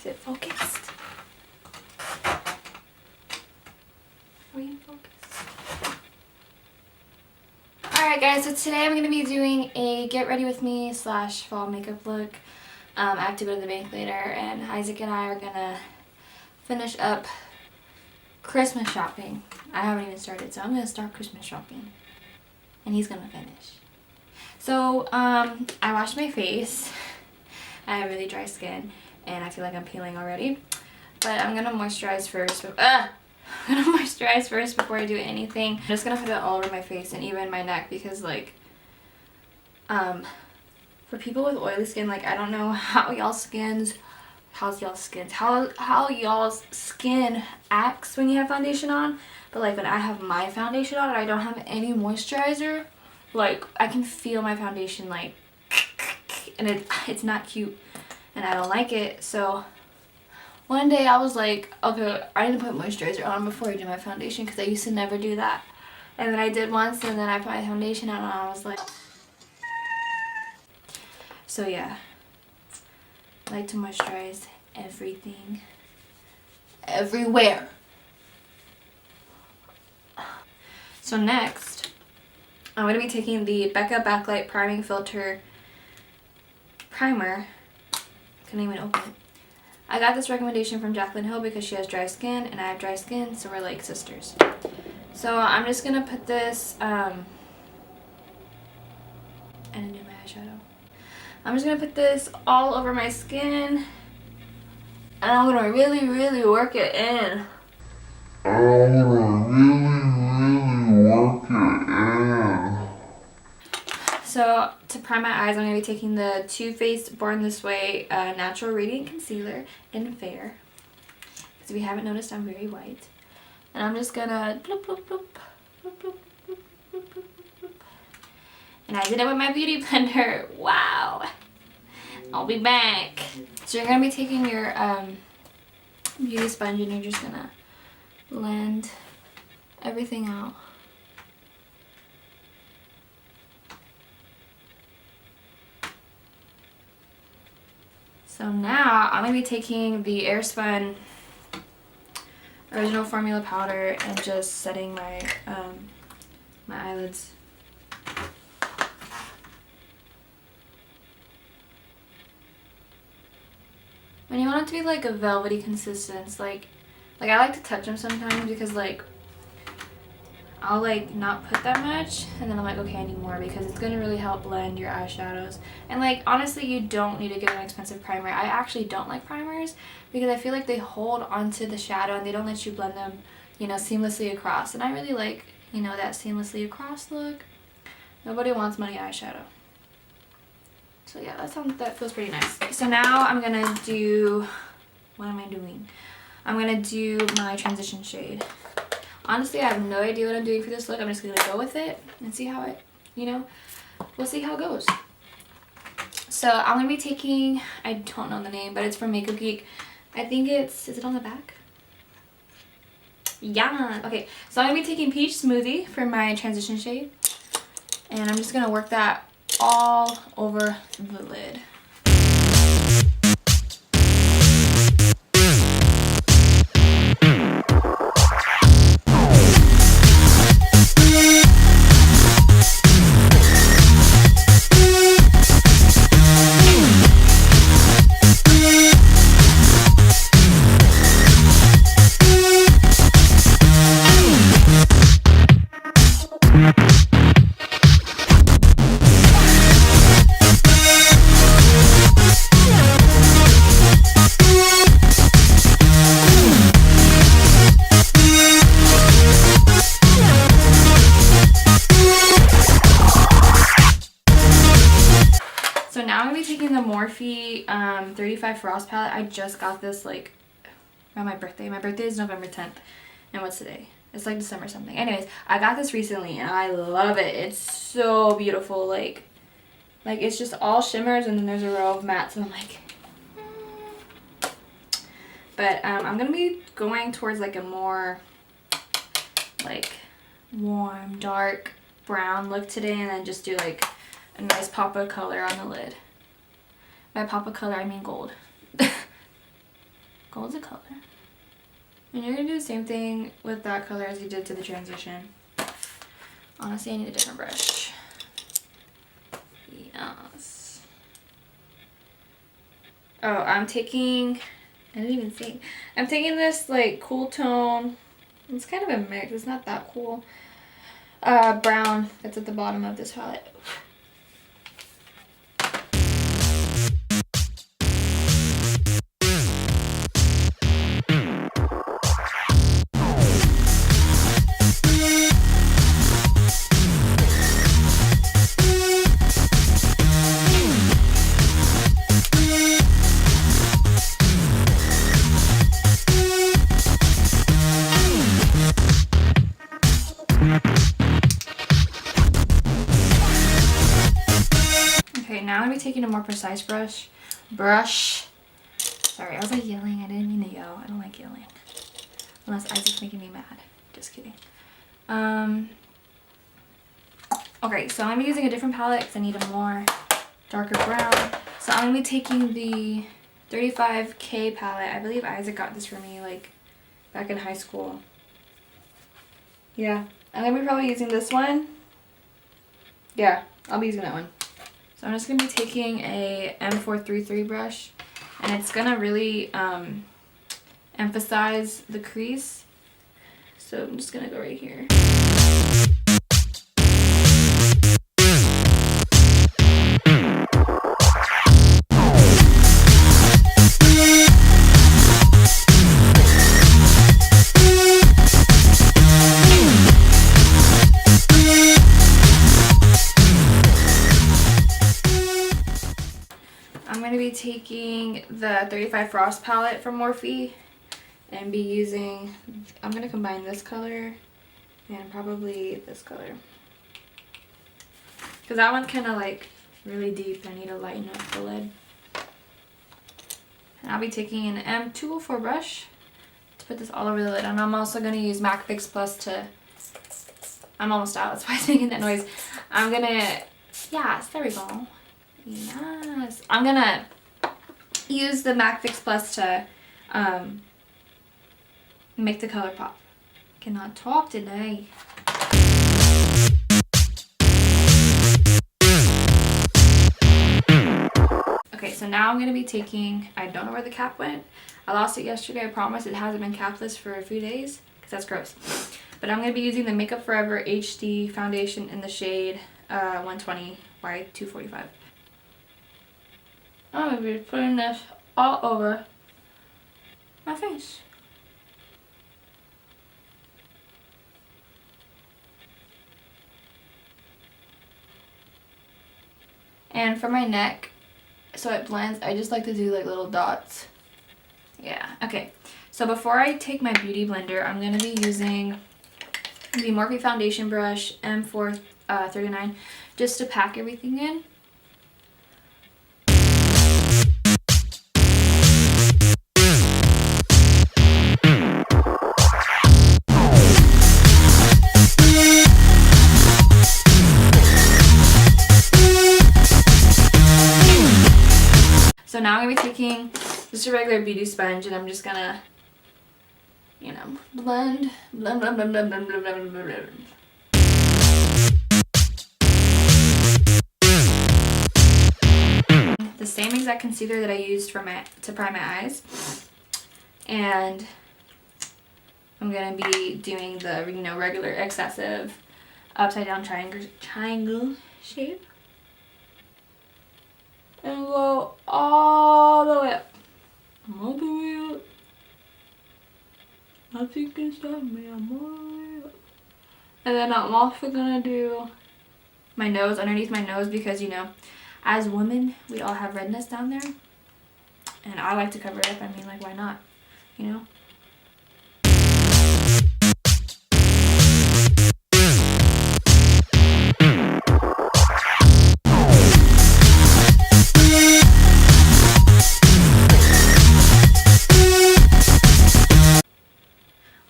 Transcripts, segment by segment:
Is it focused? Are we in focus? Alright guys, so today I'm going to be doing a get ready with me / fall makeup look. I have to go to the bank later, and Isaac and I are going to finish up Christmas shopping. I haven't even started, so I'm going to start Christmas shopping. And he's going to finish. So, I washed my face. I have really dry skin, and I feel like I'm peeling already. But I'm going to moisturize first. I'm going to moisturize first before I do anything. I'm just going to put it all over my face and even my neck because, like, for people with oily skin, like, I don't know how y'all's skin acts when you have foundation on. But, like, when I have my foundation on and I don't have any moisturizer, like, I can feel my foundation, like, and it's not cute. And I don't like it, so one day I was like, okay, I need to put moisturizer on before I do my foundation because I used to never do that. And then I did once, and then I put my foundation on and I was like, so yeah, I like to moisturize everything, everywhere. So next, I'm going to be taking the BECCA Backlight Priming Filter Primer. Couldn't even open it. I got this recommendation from Jaclyn Hill because she has dry skin and I have dry skin, so we're like sisters. So I'm just gonna put this and do my eyeshadow. I'm just gonna put this all over my skin and I'm gonna really work it in. So to prime my eyes, I'm going to be taking the Too Faced Born This Way Natural Radiant Concealer in Fair. Because if you haven't noticed, I'm very white. And I'm just going to bloop, bloop, bloop, bloop, bloop, bloop, bloop, bloop, bloop. And I did it with my beauty blender. Wow. I'll be back. So you're going to be taking your beauty sponge and you're just going to blend everything out. So now I'm going to be taking the Airspun Original Formula Powder and just setting my my eyelids. And you want it to be like a velvety consistency, like I like to touch them sometimes because like I'll like not put that much and then I'm like, okay, I need more because it's gonna really help blend your eyeshadows. And like honestly, you don't need to get an expensive primer. I actually don't like primers because I feel like they hold onto the shadow and they don't let you blend them, you know, seamlessly across. And I really like, you know, that seamlessly across look. Nobody wants muddy eyeshadow. So yeah, that feels pretty nice. So now I'm gonna do, what am I doing? I'm gonna do my transition shade. Honestly, I have no idea what I'm doing for this look. I'm just going to go with it and see how it, you know, we'll see how it goes. So I'm going to be taking, I don't know the name, but it's from Makeup Geek. I think is it on the back? Yeah. Okay, so I'm going to be taking Peach Smoothie for my transition shade. And I'm just going to work that all over the lid. The MORPHE 35 Frost palette. I just got this like around my birthday. My birthday is November 10th. And what's today? It's like December something. Anyways, I got this recently and I love it. It's so beautiful. Like it's just all shimmers and then there's a row of mattes and I'm like, But I'm going to be going towards like a more like warm, dark brown look today and then just do like a nice pop of color on the lid. By pop of color, I mean gold. Gold's a color. And you're going to do the same thing with that color as you did to the transition. Honestly, I need a different brush. Yes. Oh, I'm taking... I didn't even see. I'm taking this like cool tone. It's kind of a mix. It's not that cool. Brown that's at the bottom of this palette. Now I'm going to be taking a more precise brush. Sorry, I was like yelling. I didn't mean to yell. I don't like yelling. Unless Isaac's making me mad. Just kidding. Okay, so I'm using a different palette because I need a more darker brown. So I'm going to be taking the 35K palette. I believe Isaac got this for me like back in high school. Yeah, I'm going to be probably using this one. Yeah, I'll be using that one. So I'm just going to be taking a M433 brush, and it's going to really emphasize the crease. So I'm just going to go right here. I'm going to be taking the 35 Frost palette from Morphe and be using, I'm going to combine this color and probably this color. Because that one's kind of like really deep. I need to lighten up the lid. And I'll be taking an M204 brush to put this all over the lid. And I'm also going to use MAC Fix Plus to, I'm almost out, that's why I'm making that noise. I'm going to, yes, there we go. Yes. I'm going to use the MAC Fix Plus to make the color pop. Cannot talk today. Okay, so now I'm going to be taking, I don't know where the cap went. I lost it yesterday, I promise. It hasn't been capless for a few days because that's gross. But I'm going to be using the Makeup Forever HD foundation in the shade 120 by 245. I'm going to be putting this all over my face. And for my neck, so it blends, I just like to do like little dots. Yeah, okay. So before I take my beauty blender, I'm going to be using the Morphe foundation brush M439 just to pack everything in. So now I'm going to be taking just a regular beauty sponge and I'm just going to, you know, blend. The same exact concealer that I used for to prime my eyes. And I'm going to be doing the, you know, regular excessive upside down triangle shape. And go all the way up. All the way up. Nothing can stop me. I'm all the way up. And then I'm also gonna do my nose, underneath my nose, because, you know, as women, we all have redness down there. And I like to cover it up. I mean, like, why not? You know?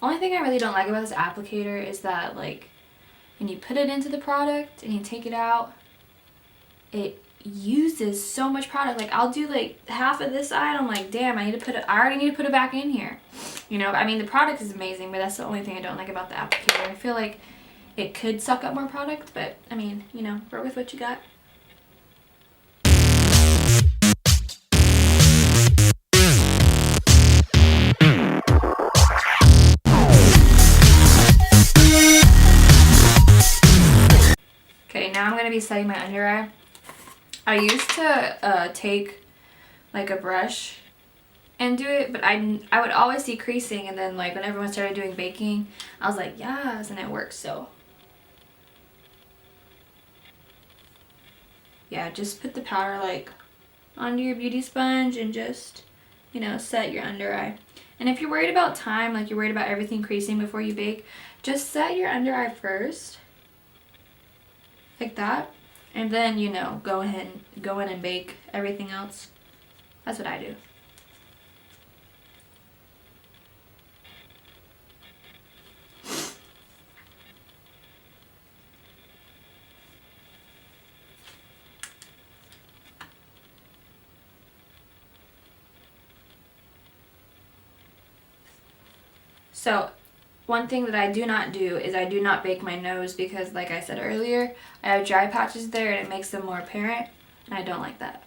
Only thing I really don't like about this applicator is that, like, when you put it into the product and you take it out, uses so much product. Like I'll do like half of this side, I'm like, damn, I already need to put it back in here. You know, I mean the product is amazing, but that's the only thing I don't like about the applicator. I feel like it could suck up more product, but I mean, you know, work with what you got. Okay, now I'm going to be setting my under eye. I used to take like a brush and do it, but I would always see creasing, and then like when everyone started doing baking, I was like, yes, and it works. So yeah, just put the powder like onto your beauty sponge and just, you know, set your under eye. And if you're worried about time, like you're worried about everything creasing before you bake, just set your under eye first, like that, and then, you know, go in and bake everything else. That's what I do. So one thing that I do not do is I do not bake my nose, because like I said earlier, I have dry patches there and it makes them more apparent, and I don't like that.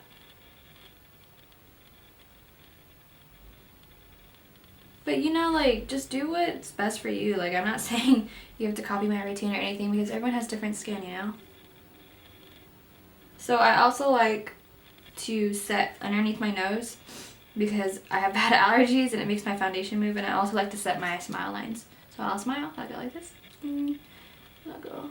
But you know, like, just do what's best for you. Like, I'm not saying you have to copy my routine or anything, because everyone has different skin, you know? So I also like to set underneath my nose because I have bad allergies and it makes my foundation move, and I also like to set my smile lines. So I'll smile, I'll go like this. I'll go.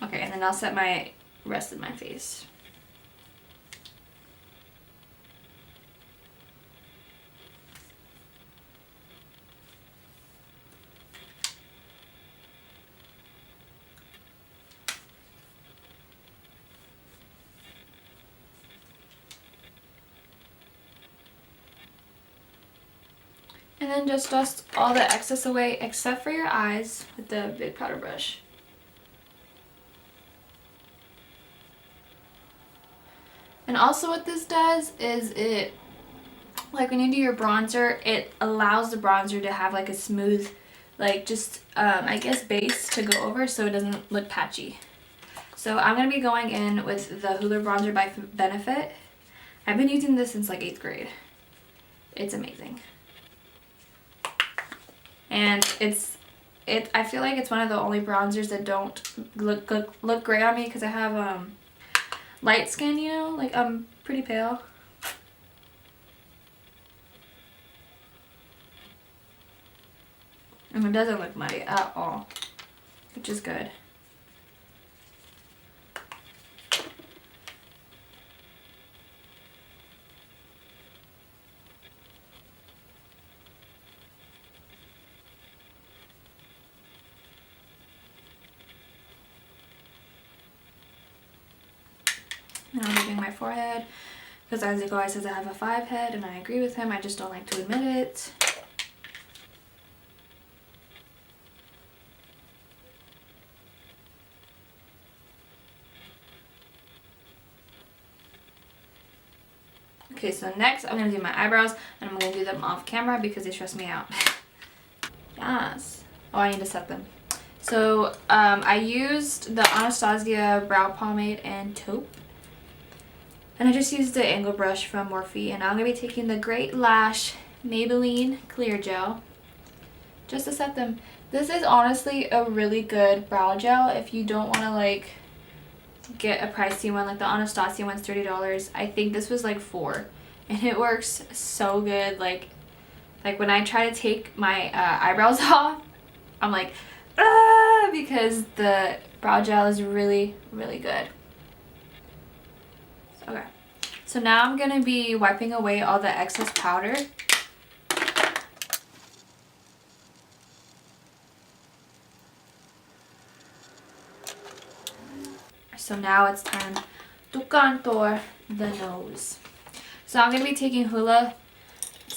Okay, and then I'll set my rest of my face. And then just dust all the excess away except for your eyes with the big powder brush. And also what this does is it, like when you do your bronzer, it allows the bronzer to have like a smooth, like just, I guess base to go over so it doesn't look patchy. So I'm going to be going in with the Hoola bronzer by Benefit. I've been using this since like 8th grade. It's amazing. And I feel like it's one of the only bronzers that don't look great on me, because I have light skin, you know, like I'm pretty pale. And it doesn't look muddy at all, which is good. And I'm moving my forehead, because Isaac always says I have a 5 head, and I agree with him. I just don't like to admit it. Okay, so next I'm going to do my eyebrows, and I'm going to do them off camera because they stress me out. Yes. Oh, I need to set them. So I used the Anastasia brow pomade and taupe. And I just used the angle brush from Morphe, and I'm going to be taking the Great Lash Maybelline Clear Gel just to set them. This is honestly a really good brow gel if you don't want to like get a pricey one. Like the Anastasia one's $30. I think this was like $4, and it works so good. Like when I try to take my eyebrows off, I'm like, ah, because the brow gel is really, really good. Okay, so now I'm going to be wiping away all the excess powder. So now it's time to contour the nose. So I'm going to be taking Hoola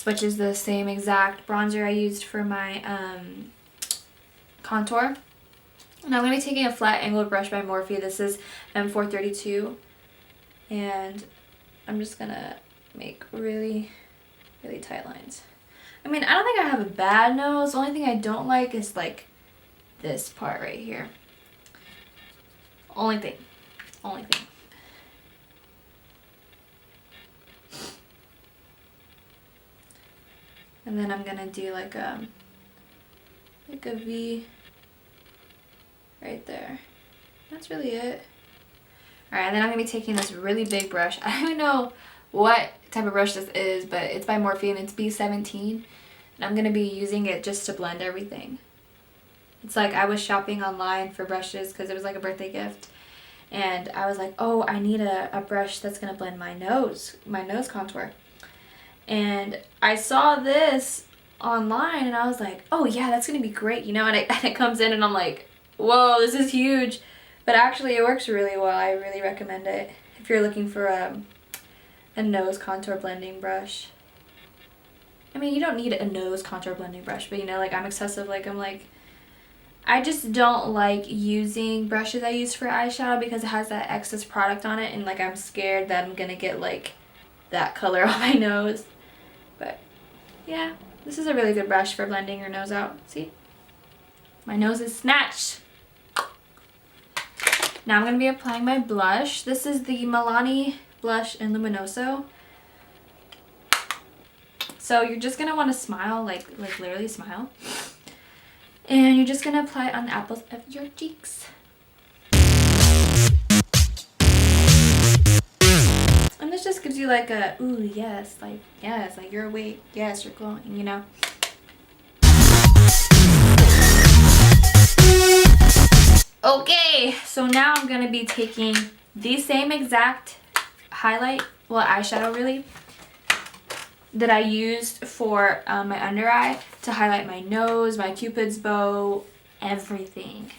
which is the same exact bronzer I used for my contour. And I'm going to be taking a flat angled brush by Morphe. This is M432. And I'm just going to make really, really tight lines. I mean, I don't think I have a bad nose. The only thing I don't like is like this part right here. Only thing. Only thing. And then I'm gonna do like a V right there. That's really it. Alright, then I'm gonna be taking this really big brush. I don't even know what type of brush this is, but it's by Morphe and it's B17. And I'm gonna be using it just to blend everything. It's like I was shopping online for brushes because it was like a birthday gift. And I was like, oh, I need a brush that's gonna blend my nose contour. And I saw this online and I was like, oh yeah, that's gonna be great, you know, and it comes in and I'm like, whoa, this is huge. But actually it works really well. I really recommend it if you're looking for a nose contour blending brush. I mean, you don't need a nose contour blending brush, but you know, like I'm excessive, like I'm like, I just don't like using brushes I use for eyeshadow because it has that excess product on it and like I'm scared that I'm gonna get like that color on my nose. But yeah, this is a really good brush for blending your nose out. See? My nose is snatched. Now I'm going to be applying my blush. This is the Milani Blush in Luminoso. So you're just going to want to smile, like literally smile. And you're just going to apply it on the apples of your cheeks. And this just gives you like a, ooh, yes, like you're awake, yes, you're glowing, you know? Okay, so now I'm going to be taking the same exact highlight, well, eyeshadow really, that I used for my under eye to highlight my nose, my cupid's bow, everything.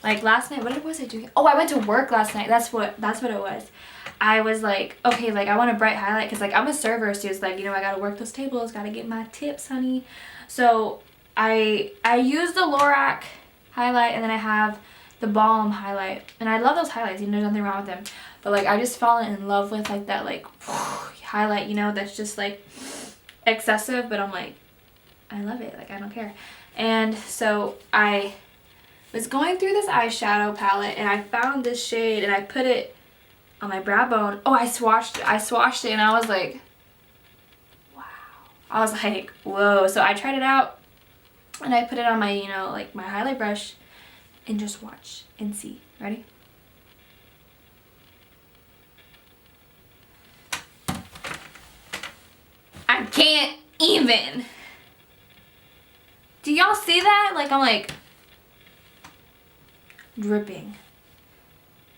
Like last night, what was I doing? Oh, I went to work last night. That's what it was. I was like, okay, like I want a bright highlight because like I'm a server, so it's like, you know, I gotta work those tables, gotta get my tips, honey. So I use the Lorac highlight and then I have the Balm highlight, and I love those highlights, you know, there's nothing wrong with them, but like I just fallen in love with like that like highlight, you know, that's just like excessive, but I'm like, I love it, like I don't care. And so I was going through this eyeshadow palette and I found this shade and I put it on my brow bone. Oh, I swatched it and I was like, wow. I was like, whoa. So I tried it out and I put it on my, you know, like my highlight brush and just watch and see. Ready? I can't even. Do y'all see that? Like I'm like dripping.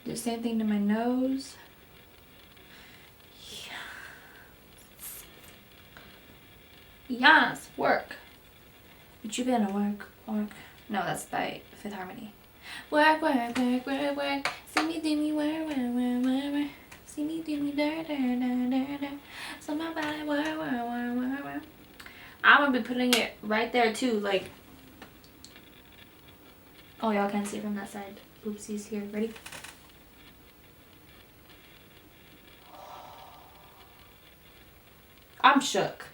Do the same thing to my nose. Yes, work. But you better work. No, that's by Fifth Harmony. Work. See me do me work. See me do me da. So my body work. I'm gonna be putting it right there too, like. Oh, y'all can't see from that side. Oopsies here. Ready? I'm shook.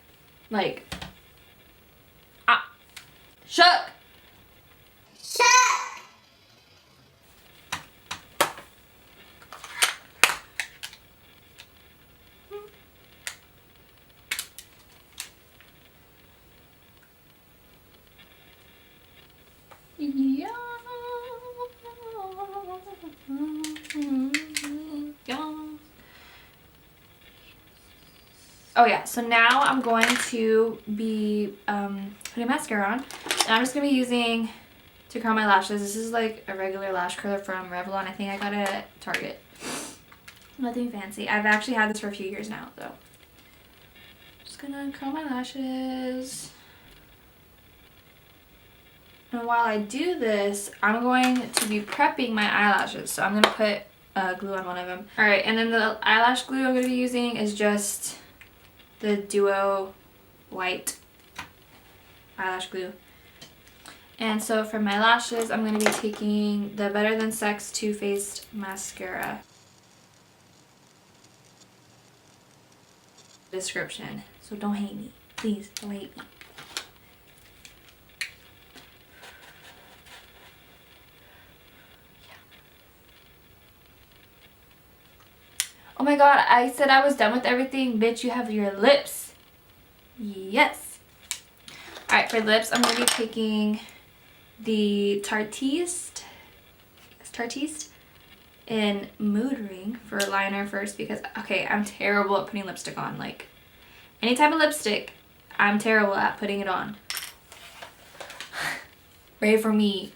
Like, shook. Yeah. Oh yeah, so now I'm going to be putting mascara on. And I'm just going to be using to curl my lashes. This is like a regular lash curler from Revlon. I think I got it at Target. Nothing fancy. I've actually had this for a few years now, so. Just going to curl my lashes. And while I do this, I'm going to be prepping my eyelashes. So I'm going to put glue on one of them. Alright, and then the eyelash glue I'm going to be using is just the Duo white eyelash glue. And so for my lashes, I'm going to be taking the Better Than Sex Too Faced mascara. Description, so don't hate me. Please don't hate me. Oh my god, I said I was done with everything. Bitch, you have your lips. Yes. Alright, for lips, I'm going to be taking the Tarteist in Mood Ring for liner first because, okay, I'm terrible at putting lipstick on. Like, any type of lipstick, I'm terrible at putting it on. Pray for me.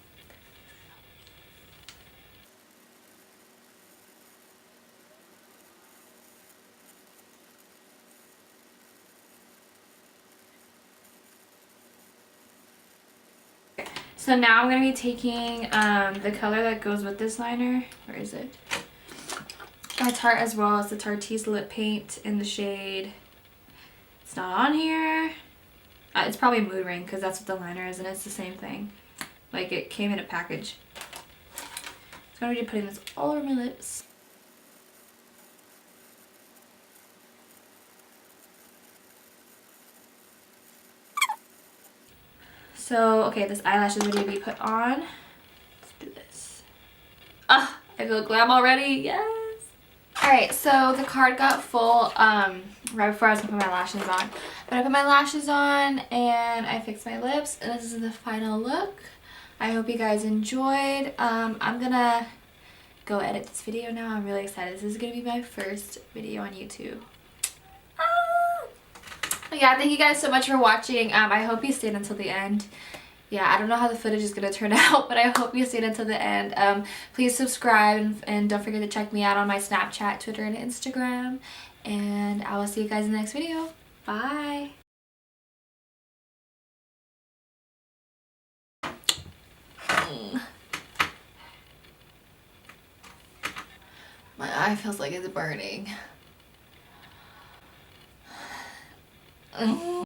So now I'm going to be taking the color that goes with this liner. Where is it? By Tarte, as well as the Tarteist lip paint in the shade. It's not on here. It's probably Mood Ring because that's what the liner is and it's the same thing. Like, it came in a package. So I'm going to be putting this all over my lips. So, okay, this eyelash is ready to be put on. Let's do this. Ah, I feel glam already. Yes. Alright, so the card got full right before I was going to put my lashes on. But I put my lashes on and I fixed my lips. And this is the final look. I hope you guys enjoyed. I'm going to go edit this video now. I'm really excited. This is going to be my first video on YouTube. Yeah, thank you guys so much for watching. I hope you stayed until the end. Yeah, I don't know how the footage is going to turn out, but I hope you stayed until the end. Please subscribe and don't forget to check me out on my Snapchat, Twitter, and Instagram. And I will see you guys in the next video. Bye! My eye feels like it's burning.